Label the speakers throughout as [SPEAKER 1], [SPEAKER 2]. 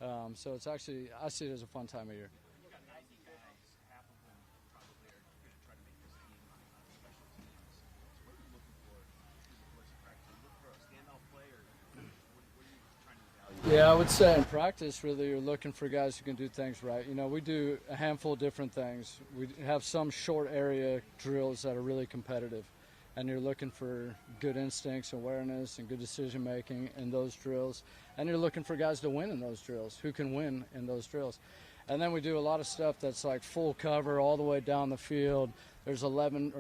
[SPEAKER 1] So it's actually, I see it as a fun time of year.
[SPEAKER 2] You got 90 guys, half of them probably are going to try to make this team on special teams. So what are you looking for through the course of practice? Are you looking for a standout play, or what are you trying to evaluate?
[SPEAKER 1] Yeah, I would say in practice, really, you're looking for guys who can do things right. You know, we do a handful of different things. We have some short area drills that are really competitive, and you're looking for good instincts, awareness, and good decision making in those drills. And you're looking for guys to win in those drills, who can win in those drills. And then we do a lot of stuff that's like full cover all the way down the field. There's 11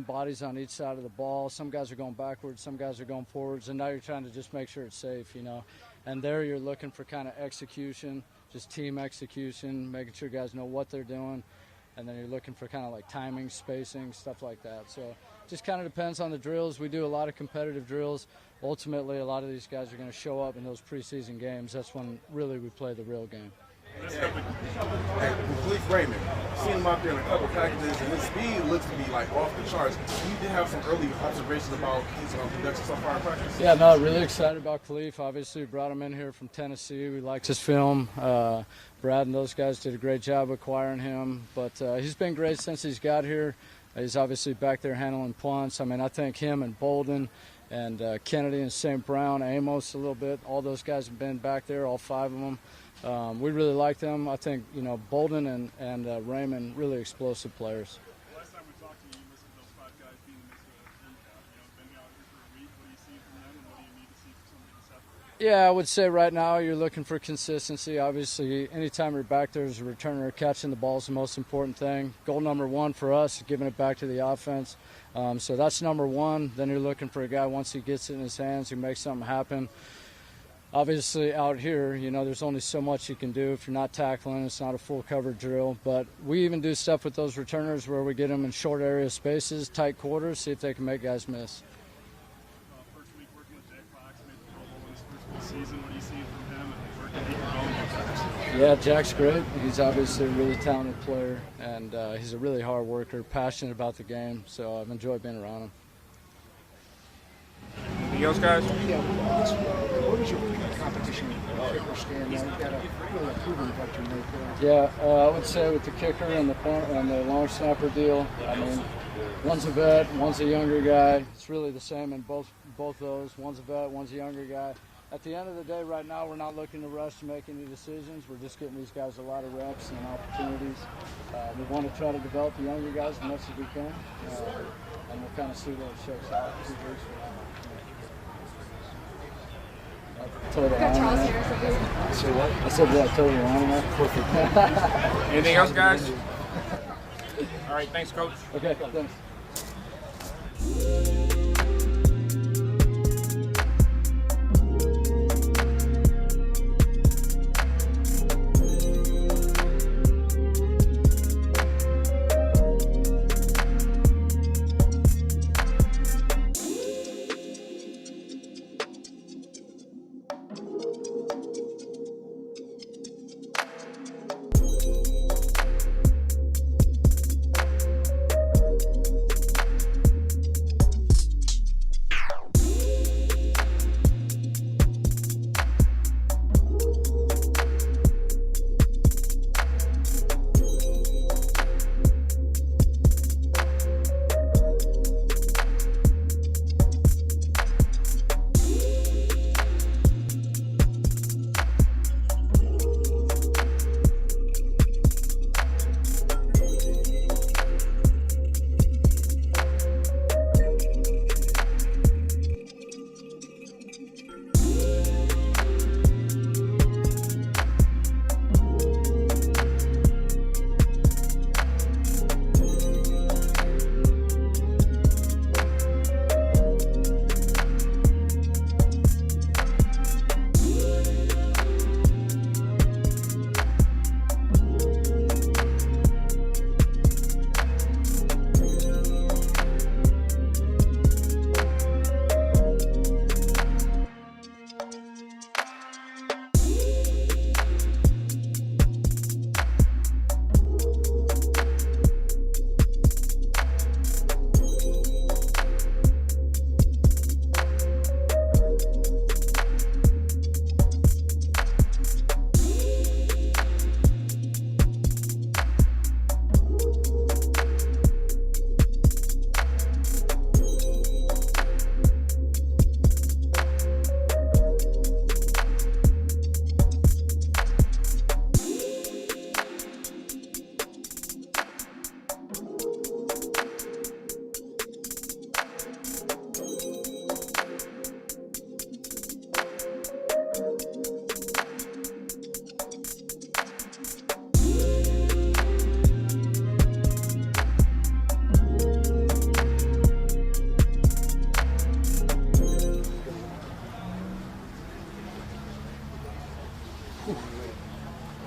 [SPEAKER 1] bodies on each side of the ball. Some guys are going backwards, some guys are going forwards, and now you're trying to just make sure it's safe, you know. And there you're looking for kind of execution, just team execution, making sure guys know what they're doing. And then you're looking for kind of like timing, spacing, stuff like that. So just kind of depends on the drills. We do a lot of competitive drills. Ultimately, a lot of these guys are going to show up in those preseason games. That's when really we play the real game.
[SPEAKER 3] Khalif Raymond, seen him out there in a couple packages, and his speed looks to be like off the charts. You did have some early observations about his production so far in practice?
[SPEAKER 1] Yeah, no, really excited about Khalif. Obviously, we brought him in here from Tennessee. We liked his film. Brad and those guys did a great job acquiring him, but he's been great since he's got here. He's obviously back there handling punts. I mean, I think him and Bolden and Kennedy and St. Brown, Amos a little bit, all those guys have been back there, all five of them. We really like them. I think, you know, Bolden and Raymond, really explosive players.
[SPEAKER 4] Last time we talked to you, you listed those five guys being the mix of the dream cap. You know, been out here for a week. What do you see from them, and what do you need to see for somebody to separate?
[SPEAKER 1] Yeah, I would say right now you're looking for consistency. Obviously, anytime you're back there as a returner, catching the ball is the most important thing. Goal number one for us is giving it back to the offense. So that's number one. Then you're looking for a guy, once he gets it in his hands, who makes something happen. Obviously, out here, you know, there's only so much you can do if you're not tackling. It's not a full cover drill. But we even do stuff with those returners where we get them in short area spaces, tight quarters, see if they can make guys miss.
[SPEAKER 4] First week working with Jack Fox, made the Pro Bowl in his first season. What do you see from him, and where can he grow?
[SPEAKER 1] Yeah, Jack's great. He's obviously a really talented player, and he's a really hard worker, passionate about the game. So I've enjoyed being around him.
[SPEAKER 2] Anything else, guys?
[SPEAKER 5] Yeah, what is your competition kicker stand now? You've got a really proven veteran right there.
[SPEAKER 1] Yeah, I would say with the kicker and the punt and the long snapper deal, I mean, one's a vet, one's a younger guy. It's really the same in both those. One's a vet, one's a younger guy. At the end of the day, right now, we're not looking to rush to make any decisions. We're just getting these guys a lot of reps and opportunities. We want to try to develop the younger guys as much as we can, and we'll kind of see where it shakes out.
[SPEAKER 6] Got Charles here.
[SPEAKER 1] Say what? I said that totally wrong. Perfect.
[SPEAKER 2] Anything else, guys? All right, thanks, Coach.
[SPEAKER 1] Okay, thanks.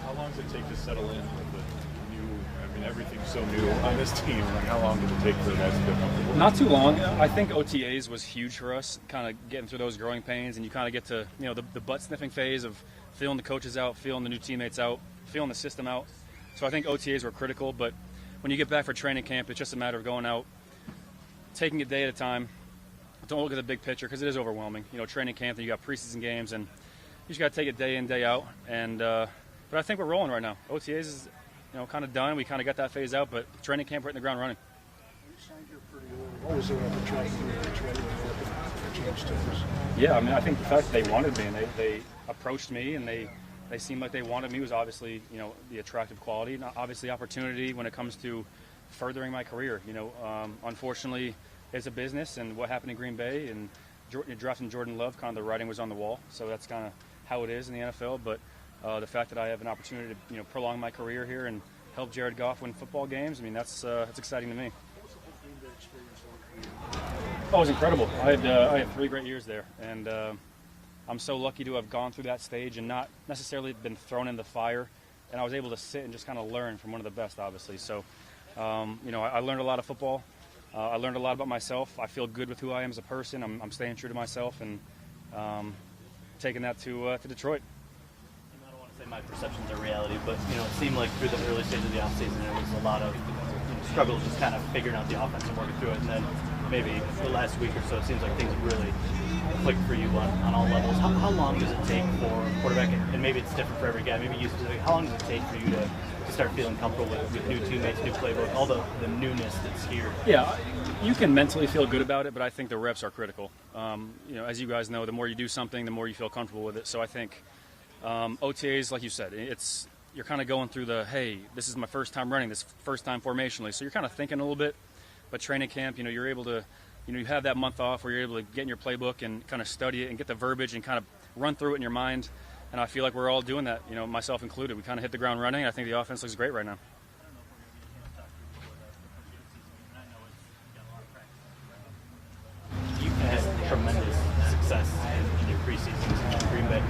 [SPEAKER 7] How long does it take to settle in with the new? I mean, everything's so new on this team. Like, how long does it take for the guys to get comfortable?
[SPEAKER 8] Not too long. I think OTAs was huge for us, kind of getting through those growing pains, and you kind of get to the butt sniffing phase of feeling the coaches out, feeling the new teammates out, feeling the system out. So I think OTAs were critical, but when you get back for training camp, it's just a matter of going out, taking it day at a time. Don't look at the big picture because it is overwhelming. Training camp, then you got preseason games, and you just got to take it day in, day out. And but I think we're rolling right now. OTAs is kind of done. We kind of got that phase out, but training camp, we're hitting the ground running.
[SPEAKER 5] You signed here pretty early. What was there ever trying to do to change things?
[SPEAKER 8] Yeah, I mean, I think the fact that they wanted me and they approached me and they seemed like they wanted me was obviously, the attractive quality. And obviously opportunity when it comes to furthering my career. Unfortunately, it's a business, and what happened in Green Bay and drafting Jordan Love, kind of the writing was on the wall. So that's kind of how it is in the NFL. But the fact that I have an opportunity to, prolong my career here and help Jared Goff win football games, I mean, that's exciting to me. Oh, it was incredible. I had 3 great years there, and I'm so lucky to have gone through that stage and not necessarily been thrown in the fire. And I was able to sit and just kind of learn from one of the best, obviously. So, I learned a lot of football. I learned a lot about myself. I feel good with who I am as a person. I'm staying true to myself and taking that to Detroit.
[SPEAKER 9] I don't want to say my perceptions are reality, but it seemed like through the early stages of the offseason there was a lot of struggle just kind of figuring out the offense and working through it. And then maybe the last week or so, it seems like things really clicked for you on all levels. How long does it take for a quarterback, and maybe it's different for every guy, maybe you specifically, how long does it take for you to start feeling comfortable with new teammates, new playbook, all the newness that's here?
[SPEAKER 8] Yeah, you can mentally feel good about it, but I think the reps are critical. As you guys know, the more you do something, the more you feel comfortable with it. So I think OTAs, like you said, you're kind of going through hey, this is my first time running, this first time formationally. So you're kind of thinking a little bit, but training camp, you're able to, you have that month off where you're able to get in your playbook and kind of study it and get the verbiage and kind of run through it in your mind. And I feel like we're all doing that, myself included. We kind of hit the ground running. I think the offense looks great right now.
[SPEAKER 9] You've had tremendous success in your preseasons in Green Bay.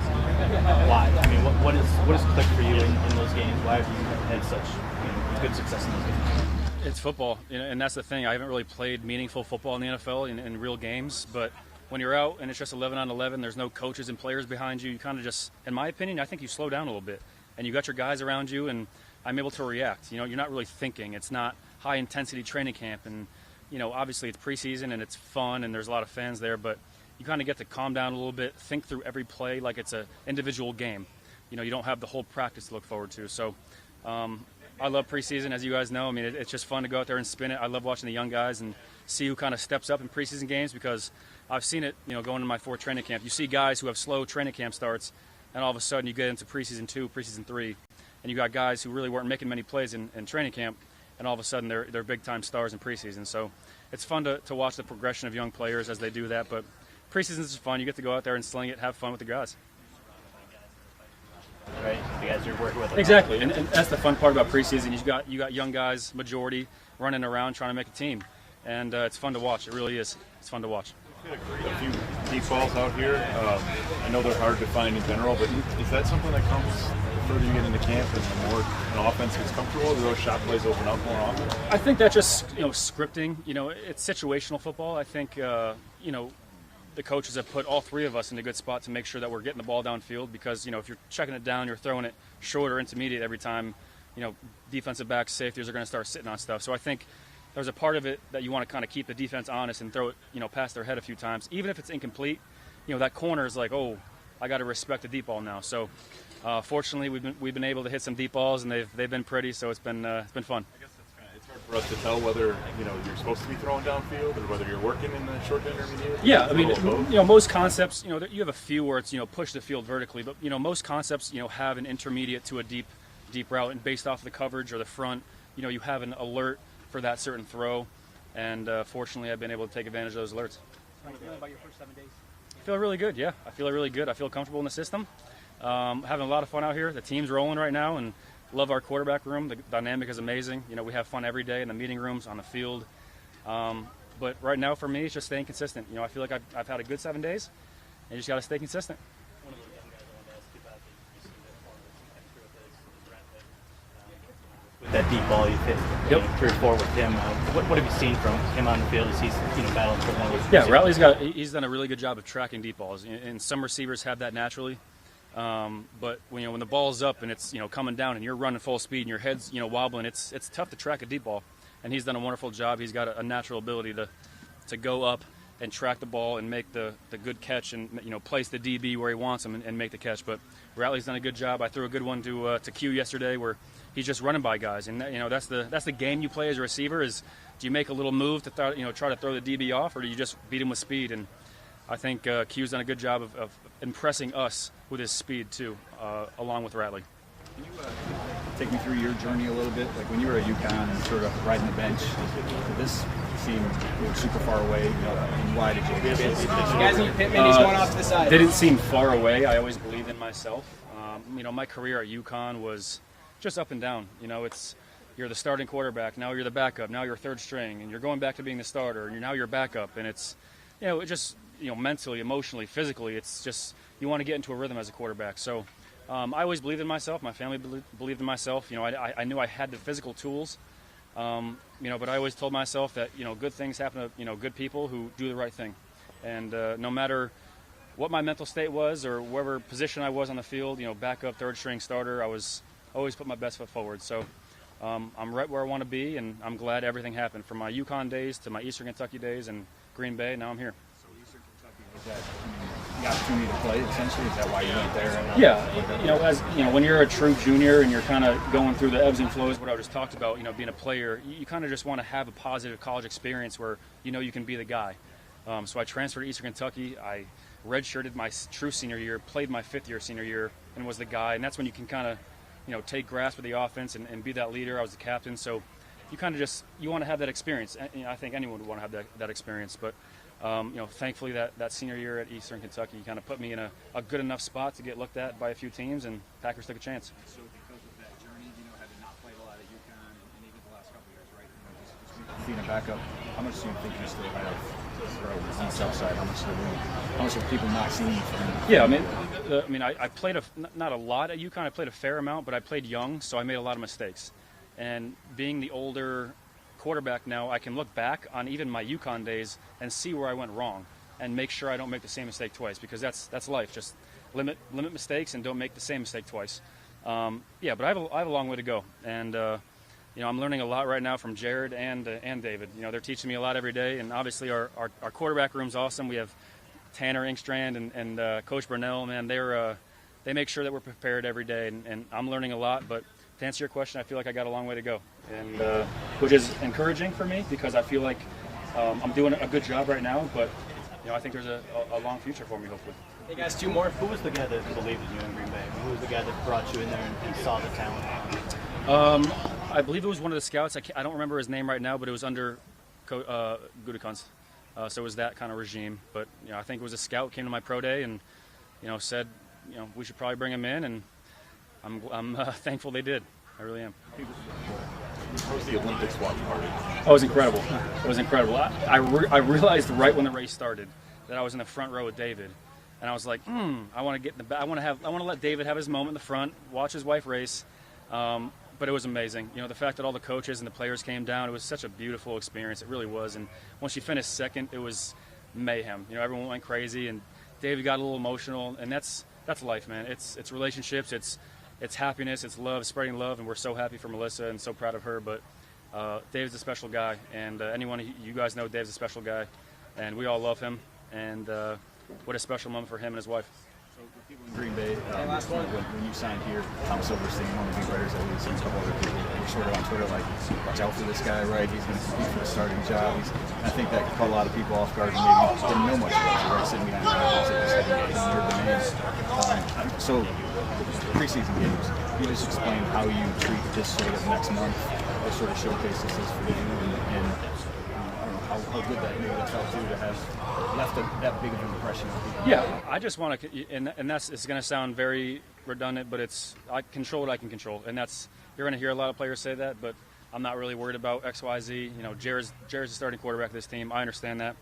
[SPEAKER 9] Why? I mean, what has clicked for you in those games? Why have you had such good success in those games?
[SPEAKER 8] It's football, and that's the thing. I haven't really played meaningful football in the NFL in real games, but when you're out and it's just 11 on 11, there's no coaches and players behind you. You kind of just, in my opinion, I think you slow down a little bit, and you got your guys around you, and I'm able to react. You're not really thinking. It's not high intensity training camp, and obviously it's preseason and it's fun and there's a lot of fans there, but you kind of get to calm down a little bit, think through every play like it's an individual game. You don't have the whole practice to look forward to. So I love preseason, as you guys know. I mean, it's just fun to go out there and spin it. I love watching the young guys and see who kind of steps up in preseason games, because I've seen it, going into my 4th training camp. You see guys who have slow training camp starts, and all of a sudden you get into preseason 2, preseason 3, and you got guys who really weren't making many plays in training camp, and all of a sudden they're big-time stars in preseason. So it's fun to watch the progression of young players as they do that, but preseason is fun. You get to go out there and sling it, have fun with the guys.
[SPEAKER 9] Right, the guys you're working with.
[SPEAKER 8] Exactly, and that's the fun part about preseason. You got young guys, majority, running around trying to make a team, and it's fun to watch. It really is. It's fun to watch.
[SPEAKER 7] A few deep balls out here. I know they're hard to find in general, but is that something that comes the further you get into camp and the more an offense gets comfortable? Do those shot plays open up more often?
[SPEAKER 8] I think that just scripting. It's situational football. I think the coaches have put all 3 of us in a good spot to make sure that we're getting the ball downfield, because if you're checking it down, you're throwing it short or intermediate every time. Defensive backs, safeties are going to start sitting on stuff. So I think there's a part of it that you want to kind of keep the defense honest and throw it past their head a few times, even if it's incomplete. That corner is like, oh, I got to respect the deep ball now. So fortunately we've been able to hit some deep balls, and they've been pretty. So it's been fun.
[SPEAKER 7] I guess it's hard for us to tell whether you're supposed to be throwing downfield or whether you're working in the short to intermediate.
[SPEAKER 8] Yeah, I mean, most concepts, you have a few where it's push the field vertically, but most concepts have an intermediate to a deep route, and based off the coverage or the front, you have an alert for that certain throw, and fortunately I've been able to take advantage of those alerts.
[SPEAKER 2] How are you feeling about your first 7 days?
[SPEAKER 8] I feel really good, yeah. I feel really good. I feel comfortable in the system. Having a lot of fun out here. The team's rolling right now, and love our quarterback room. The dynamic is amazing. We have fun every day in the meeting rooms, on the field. But right now for me, it's just staying consistent. I feel like I've had a good 7 days, and you just got to stay consistent.
[SPEAKER 9] One of those young guys I wanted to ask you about that you received that deep ball you've hit 3 or 4 with him. What have you seen from him on the field as he's battling for one of those?
[SPEAKER 8] Yeah, he's done a really good job of tracking deep balls, and some receivers have that naturally. But when the ball's up and it's coming down and you're running full speed and your head's wobbling, it's tough to track a deep ball. And he's done a wonderful job. He's got a natural ability to go up and track the ball and make the good catch and place the DB where he wants him and make the catch. But Ratley's done a good job. I threw a good one to Q yesterday where he's just running by guys, and that's the game you play as a receiver. Is do you make a little move to try to throw the DB off, or do you just beat him with speed? And I think Q's done a good job of impressing us with his speed too, along with Ratley.
[SPEAKER 10] Can you take me through your journey a little bit? Like when you were at UConn and sort of riding the bench, did this seem super far away? And why did you?
[SPEAKER 11] Guys, Pittman, he's going off to the side.
[SPEAKER 8] Didn't seem far away. I always believed in myself. My career at UConn was just up and down. You're the starting quarterback, now you're the backup, now you're third string, and you're going back to being the starter, and now you're backup, and it's, it just, mentally, emotionally, physically, it's just, you want to get into a rhythm as a quarterback. So I always believed in myself. My family believed in myself. I knew I had the physical tools, but I always told myself that, good things happen to, good people who do the right thing. And no matter what my mental state was or whatever position I was on the field, backup, third string, starter, I was always put my best foot forward. So I'm right where I want to be, and I'm glad everything happened from my UConn days to my Eastern Kentucky days and Green Bay. Now I'm here.
[SPEAKER 10] So Eastern Kentucky, was that the opportunity to play essentially? Is that why you went there?
[SPEAKER 8] Yeah, when you're a true junior and you're kind of going through the ebbs and flows, what I just talked about, being a player, you kind of just want to have a positive college experience where you can be the guy. So I transferred to Eastern Kentucky. I redshirted my true senior year, played my 5th year senior year, and was the guy. And that's when you can kind of take grasp of the offense and be that leader. I was the captain, so you kind of you want to have that experience. I think anyone would want to have that experience. But thankfully that senior year at Eastern Kentucky kind of put me in a good enough spot to get looked at by a few teams, and Packers took a chance.
[SPEAKER 10] So because of that journey, having not played a lot at UConn and even the last couple of years, right? Just being a backup, how much do you think you still have on the south side? How much have people not seen from you?
[SPEAKER 8] Yeah, I played not a lot at UConn. I played a fair amount, but I played young, so I made a lot of mistakes. And being the older quarterback now, I can look back on even my UConn days and see where I went wrong and make sure I don't make the same mistake twice, because that's life. Just limit mistakes and don't make the same mistake twice. But I have a long way to go, and I'm learning a lot right now from Jared and David. They're teaching me a lot every day, and obviously our quarterback room's awesome. We have Tanner Engstrand and Coach Burnell. Man, they make sure that we're prepared every day, and I'm learning a lot. But to answer your question, I feel like I got a long way to go, and which is encouraging for me because I feel like I'm doing a good job right now. But I think there's a long future for me, hopefully.
[SPEAKER 11] Hey guys, 2 more.
[SPEAKER 9] Who was the guy that believed in you in Green Bay? Who was the guy that brought you in there and saw the talent?
[SPEAKER 8] I believe it was one of the scouts. I don't remember his name right now, but it was under Gutekunst. So it was that kind of regime. But I think it was a scout came to my pro day and said we should probably bring him in, and I'm thankful they did. I really am.
[SPEAKER 7] How was the Olympics watch party?
[SPEAKER 8] Oh, it was incredible. It was incredible. I realized right when the race started that I was in the front row with David, and I was like, I want to get in the back. I want to let David have his moment in the front, watch his wife race. But it was amazing. The fact that all the coaches and the players came down, it was such a beautiful experience. It really was. And when she finished second, it was mayhem. Everyone went crazy, and David got a little emotional, and that's life, man. It's relationships, it's happiness, it's love, spreading love, and we're so happy for Melissa and so proud of her. But Dave's a special guy, and anyone you guys know, Dave's a special guy, and we all love him. And what a special moment for him and his wife.
[SPEAKER 10] So for people in Green Bay, when you signed here, Tom Silverstein, one of the beat writers, and a couple other people were sort of on Twitter like, watch out for this guy, right? He's going to compete for the starting job. I think that caught a lot of people off guard and maybe didn't know much about you, right? Sitting behind the guys, heard the names. So preseason games, can you just explain how you treat this sort of next month? What sort of showcase this is for you, and I don't know how good that maybe that felt too to have left that big of an impression on people.
[SPEAKER 8] Yeah, I just want to, and it's going to sound very redundant, but I control what I can control, and you're going to hear a lot of players say that, but I'm not really worried about X, Y, Z. Jared's the starting quarterback of this team. I understand that.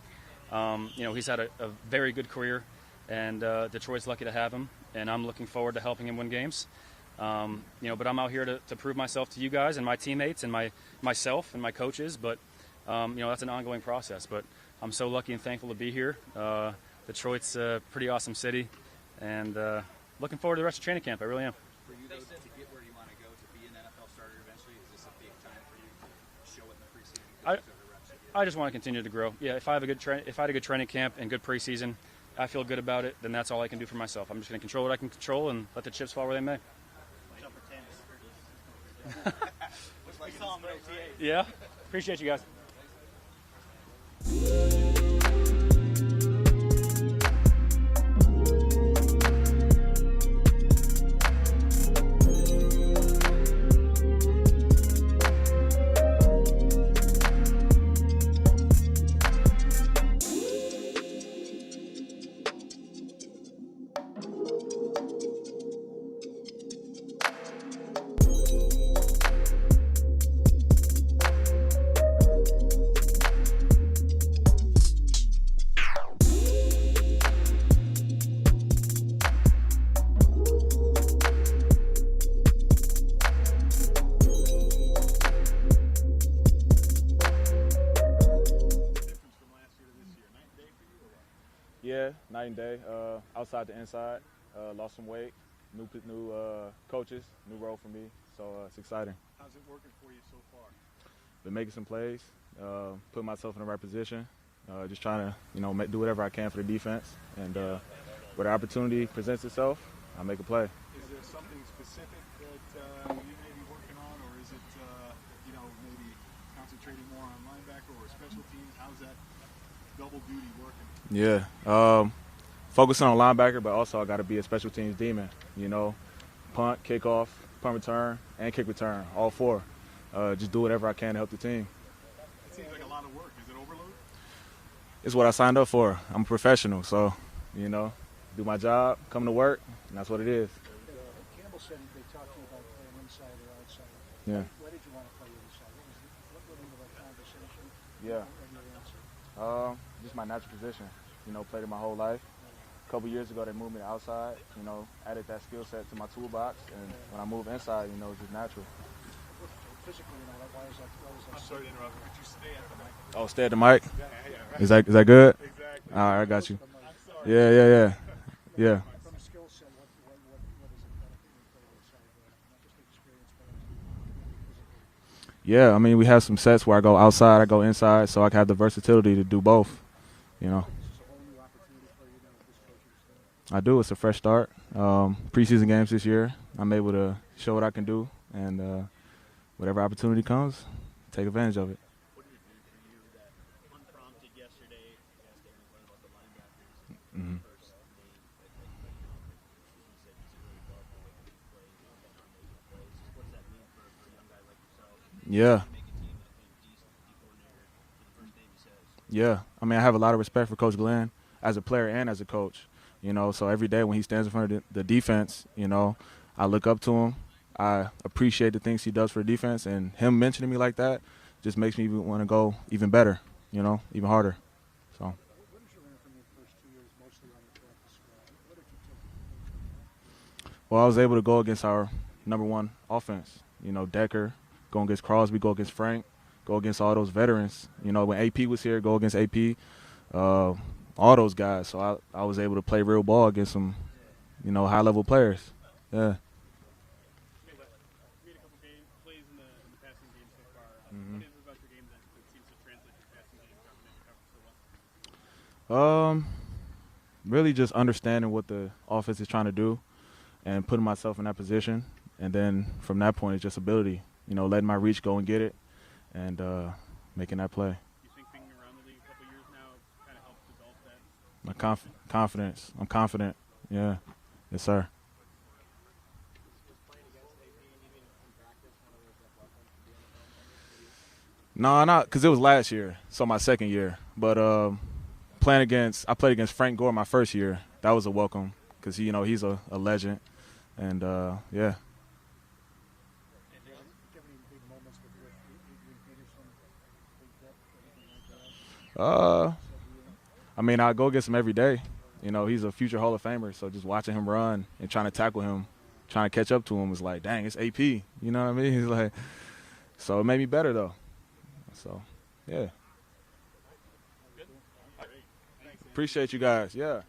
[SPEAKER 8] He's had a very good career, and Detroit's lucky to have him, and I'm looking forward to helping him win games. But I'm out here to prove myself to you guys and my teammates and myself and my coaches. But that's an ongoing process. But I'm so lucky and thankful to be here. Detroit's a pretty awesome city, and looking forward to the rest of training camp. I really am.
[SPEAKER 2] For you, though, to get where you want to go, to be an NFL starter eventually, is this a big time for you to show it in the preseason?
[SPEAKER 8] I just want to continue to grow. Yeah, if I had a good training camp and good preseason, I feel good about it, then that's all I can do for myself. I'm just going to control what I can control and let the chips fall where they may. Yeah, appreciate you guys.
[SPEAKER 12] Yeah, night and day. Outside to inside, lost some weight, new coaches, new role for me, so it's exciting.
[SPEAKER 4] How's it working for you so far?
[SPEAKER 12] Been making some plays, putting myself in the right position, just trying to do whatever I can for the defense, and where the opportunity presents itself, I make a play.
[SPEAKER 4] Is there something specific that you may be working on, or is it maybe concentrating more on linebacker or special teams? How's that double duty working?
[SPEAKER 12] Yeah, focusing on linebacker, but also I got to be a special teams demon. Punt, kickoff, punt return, and kick return, all four. Just do whatever I can to help the team.
[SPEAKER 4] It seems like a lot of work. Is it overload?
[SPEAKER 12] It's what I signed up for. I'm a professional, so do my job, come to work, and that's what it is.
[SPEAKER 5] Campbell said they talked to you about playing inside or outside.
[SPEAKER 12] Yeah.
[SPEAKER 5] Why did you want to play inside? What went into that conversation?
[SPEAKER 12] Yeah.
[SPEAKER 5] And your answer?
[SPEAKER 12] Just my natural position. Played it my whole life. A couple years ago, they moved me to outside. Added that skill set to my toolbox, and when I move inside, it's just natural.
[SPEAKER 5] Physically, why is that?
[SPEAKER 4] I'm sorry to interrupt. Could you stay at the mic?
[SPEAKER 12] Oh, stay at the mic. Is that good?
[SPEAKER 4] Exactly.
[SPEAKER 12] All right, I got you.
[SPEAKER 4] I'm sorry.
[SPEAKER 12] Yeah.
[SPEAKER 5] From a skill set, what is it benefit you play inside? Not just the experience, but physically.
[SPEAKER 12] Yeah, we have some sets where I go outside, I go inside, so I can have the versatility to do both.
[SPEAKER 5] This is a whole new opportunity for you now with this coaching staff.
[SPEAKER 12] I do. It's a fresh start. Preseason games this year, I'm able to show what I can do, and whatever opportunity comes, take advantage of it.
[SPEAKER 9] What did it mean for you that unprompted yesterday, you asked Aaron one about the linebackers,
[SPEAKER 12] Mm-hmm.
[SPEAKER 9] first name, he said he's really loved the way he plays, he's been on making plays. What does that mean for a young guy like yourself?
[SPEAKER 12] Yeah.
[SPEAKER 9] To make a team and decent coordinator for the first name he says.
[SPEAKER 12] Yeah. I have a lot of respect for Coach Glenn as a player and as a coach. So every day when he stands in front of the defense, I look up to him. I appreciate the things he does for the defense, and him mentioning me like that just makes me want to go even better, even harder. So.
[SPEAKER 5] What did you learn from your first 2 years, mostly on the practice squad? What did you take?
[SPEAKER 12] Well, I was able to go against our number one offense. Decker, go against Crosby, go against Frank, go against all those veterans. When AP was here, go against AP, all those guys. So I was able to play real ball against some, high-level players. Yeah.
[SPEAKER 4] You made a couple plays in the passing game so far.
[SPEAKER 12] Mm-hmm.
[SPEAKER 4] What is it about your game that seems to translate to passing game so well?
[SPEAKER 12] Really just understanding what the offense is trying to do and putting myself in that position. And then from that point, it's just ability, letting my reach go and get it and making that play.
[SPEAKER 4] You think being around the league a couple years now kind of helps develop that?
[SPEAKER 12] My confidence. I'm confident. Yeah. Yes, sir. No, not because it was last year, so my second year. But I played against Frank Gore my first year. That was a welcome because he's a legend, and yeah. I go against him every day. He's a future Hall of Famer, so just watching him run and trying to tackle him trying to catch up to him was like, dang, it's AP. You know what I mean? He's like, so it made me better though. So, yeah. Appreciate you guys. Yeah.